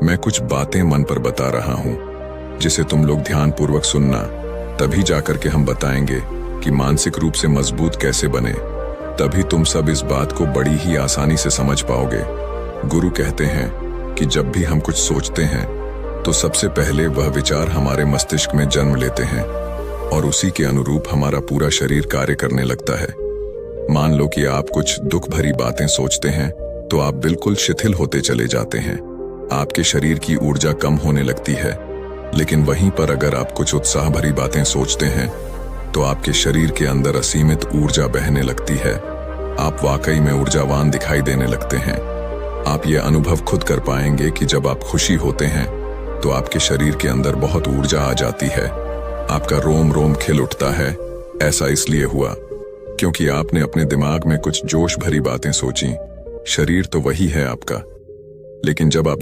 मैं कुछ बातें मन पर बता रहा हूँ जिसे तुम लोग ध्यानपूर्वक सुनना, तभी जाकर के हम बताएंगे कि मानसिक रूप से मजबूत कैसे बने। तभी तुम सब इस बात को बड़ी ही आसानी से समझ पाओगे। गुरु कहते हैं कि जब भी हम कुछ सोचते हैं तो सबसे पहले वह विचार हमारे मस्तिष्क में जन्म लेते हैं और उसी के अनुरूप हमारा पूरा शरीर कार्य करने लगता है। मान लो कि आप कुछ दुख भरी बातें सोचते हैं तो आप बिल्कुल शिथिल होते चले जाते हैं, आपके शरीर की ऊर्जा कम होने लगती है। लेकिन वहीं पर अगर आप कुछ उत्साह भरी बातें सोचते हैं तो आपके शरीर के अंदर असीमित ऊर्जा बहने लगती है, आप वाकई में ऊर्जावान दिखाई देने लगते हैं। आप ये अनुभव खुद कर पाएंगे कि जब आप खुशी होते हैं तो आपके शरीर के अंदर बहुत ऊर्जा आ जाती है, आपका रोम रोम खिल उठता है। ऐसा इसलिए हुआ क्योंकि आपने अपने दिमाग में कुछ जोश भरी बातें सोची। शरीर तो वही है आपका, लेकिन जब आप